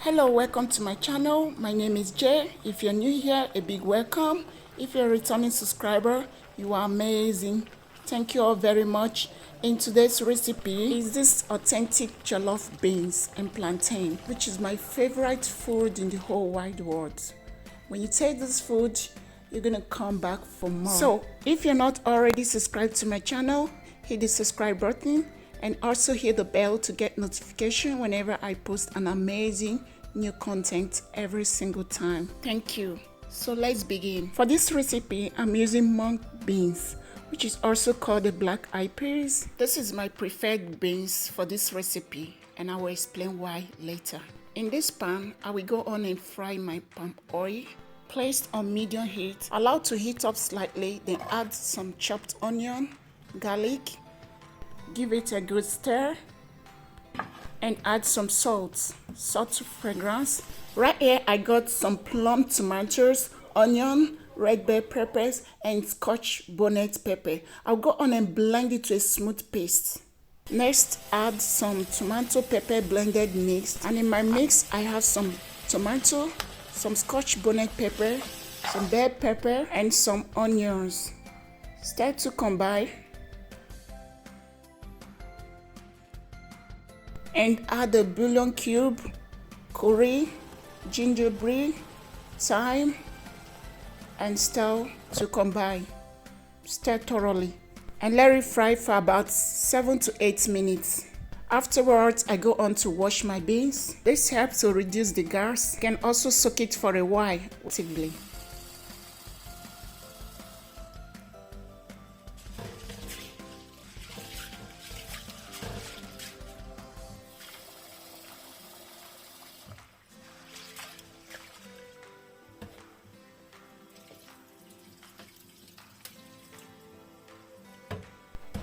Hello, welcome to my channel. My name is Jay. If you're new here, a big welcome. If you're a returning subscriber, you are amazing. Thank you all very much. In today's recipe is this authentic jollof beans and plantain, which is my favorite food in the whole wide world. When you taste this food, you're gonna come back for more. So if you're not already subscribed to my channel, hit the subscribe button and also hit the bell to get notification whenever I post an amazing new content every single time. Thank you. So let's begin. For this recipe, I'm using mung beans, which is also called the black eyed peas. This is my preferred beans for this recipe, and I will explain why later. In this pan, I will go on and fry my palm oil. Placed on medium heat, allowed to heat up slightly, then add some chopped onion, garlic, give it a good stir, and add some salt to fragrance. Right here I got some plum tomatoes, onion, red bell peppers, and scotch bonnet pepper. I'll go on and blend it to a smooth paste. Next, add some tomato pepper blended mix, and in my mix I have some tomato, some scotch bonnet pepper, some bell pepper, and some onions. Stir to combine and add the bouillon cube, curry, gingerbread, thyme, and stir to combine. Stir thoroughly and let it fry for about 7 to 8 minutes. Afterwards, I go on to wash my beans. This helps to reduce the gas. You can also soak it for a while.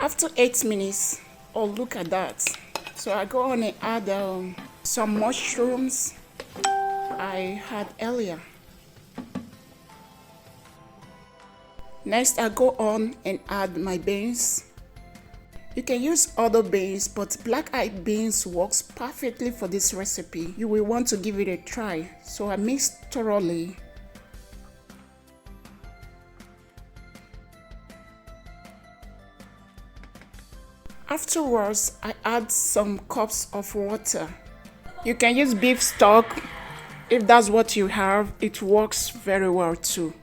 After 8 minutes, oh look at that. So I go on and add some mushrooms I had earlier. Next I go on and add my beans. You can use other beans, but black-eyed beans works perfectly for this recipe. You will want to give it a try. So I mix thoroughly. Afterwards, I add some cups of water. You can use beef stock. If that's what you have, it works very well too.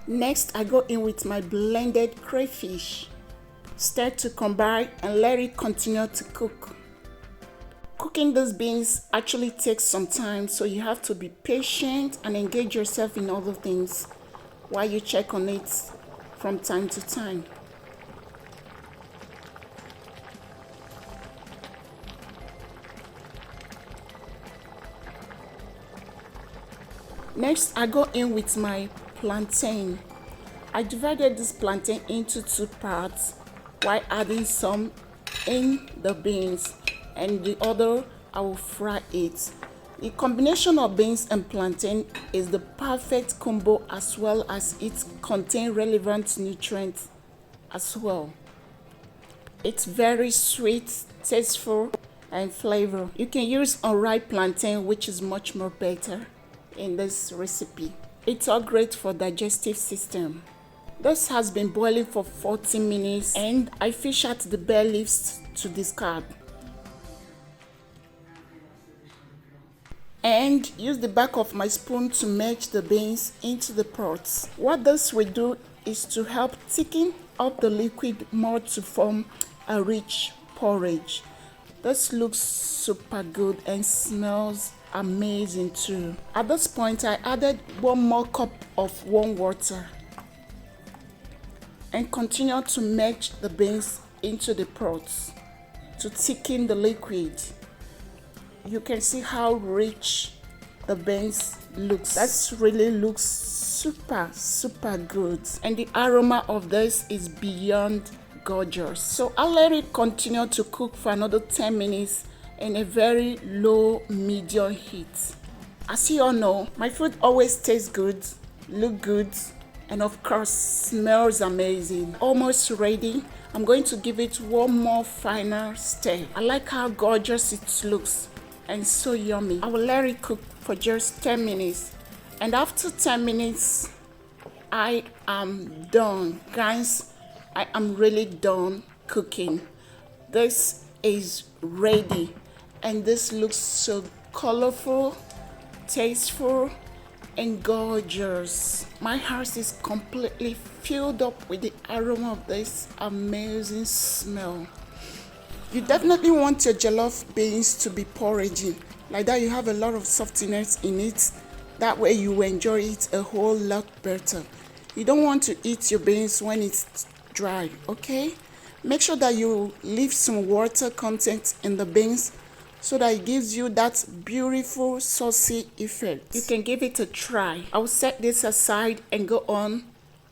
Next, I go in with my blended crayfish. Stir to combine and let it continue to cook. Cooking these beans actually takes some time, so you have to be patient and engage yourself in other things while you check on it from time to time. Next, I go in with my plantain. I divided this plantain into 2 parts while adding some in the beans, and the other I will fry it. The combination of beans and plantain is the perfect combo, as well as it contains relevant nutrients as well. It's very sweet, tasteful, and flavor. You can use unripe plantain, which is much more better in this recipe. It's all great for digestive system. This has been boiling for 40 minutes and I fish out the bare leaves to discard. And use the back of my spoon to merge the beans into the pots. What this will do is to help thicken up the liquid more to form a rich porridge. This looks super good and smells amazing too. At this point, I added 1 more cup of warm water and continue to merge the beans into the pots to thicken the liquid. You can see how rich the beans looks. That really looks super good, and the aroma of this is beyond gorgeous. So I'll let it continue to cook for another 10 minutes in a very low medium heat. As you all know, my food always tastes good look good, and of course smells amazing. Almost ready. I'm going to give it one more final stir. I like how gorgeous it looks and so yummy. I will let it cook for just 10 minutes, and after 10 minutes I am done. Guys, I am really done cooking. This is ready, and this looks so colorful, tasteful, and gorgeous. My house is completely filled up with the aroma of this amazing smell. You definitely want your jollof beans to be porridgey. Like that, you have a lot of softness in it. That way you enjoy it a whole lot better. You don't want to eat your beans when it's dry, okay? Make sure that you leave some water content in the beans so that it gives you that beautiful saucy effect. You can give it a try. I will set this aside and go on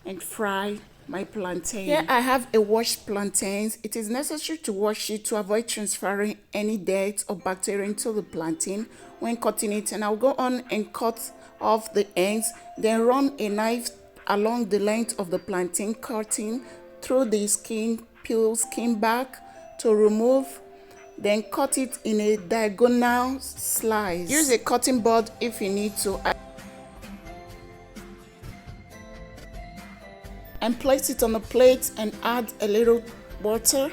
and fry my plantain. Here I have a washed plantain. It is necessary to wash it to avoid transferring any dirt or bacteria into the plantain when cutting it. And I'll go on and cut off the ends, then run a knife along the length of the plantain, cutting through the skin, peel skin back to remove, then cut it in a diagonal slice. Use a cutting board if you need to, and place it on a plate and add a little butter.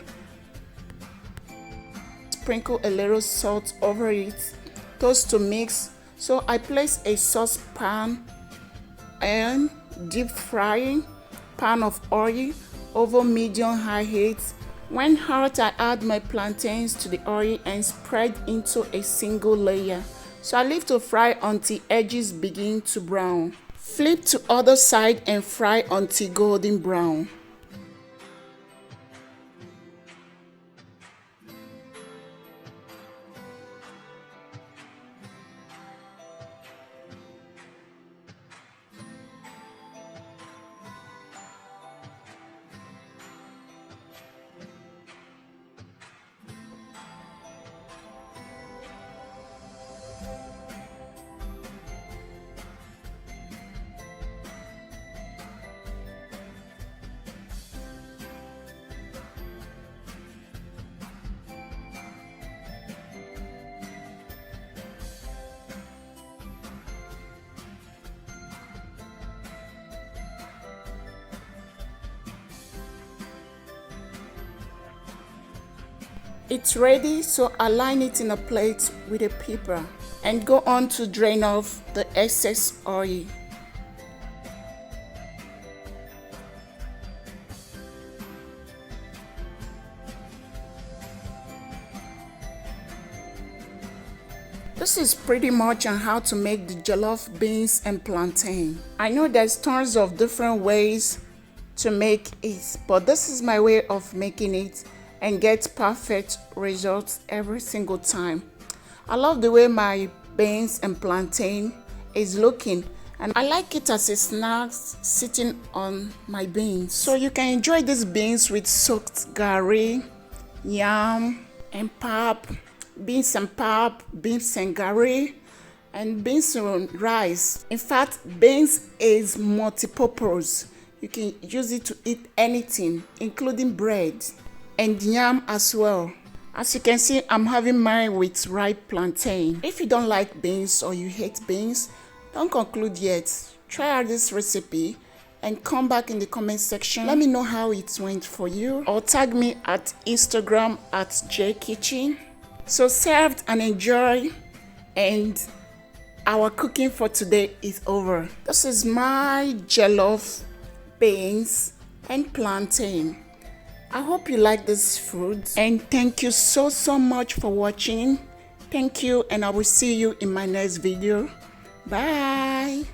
Sprinkle a little salt over it. Toast to mix. So I place a saucepan and deep frying pan of oil over medium-high heat. When hot, I add my plantains to the oil and spread into a single layer. So I leave to fry until edges begin to brown. Flip to other side and fry until golden brown. It's ready, so align it in a plate with a paper and go on to drain off the excess oil. This is pretty much on how to make the jollof beans and plantain. I know there's tons of different ways to make it, but this is my way of making it and get perfect results every single time. I love the way my beans and plantain is looking, and I like it as a snack sitting on my beans. So you can enjoy these beans with soaked gari, yam, and pap, beans and pap, beans and gari, and beans and rice. In fact, beans is multi-purpose. You can use it to eat anything, including bread, and yam as well. As you can see, I'm having mine with ripe plantain. If you don't like beans or you hate beans, don't conclude yet. Try out this recipe and come back in the comment section. Let me know how it went for you, or tag me at Instagram at jkitchen. So served and enjoy, and our cooking for today is over. This is my jollof beans and plantain. I hope you like this food, and thank you so much for watching. Thank you, and I will see you in my next video. Bye.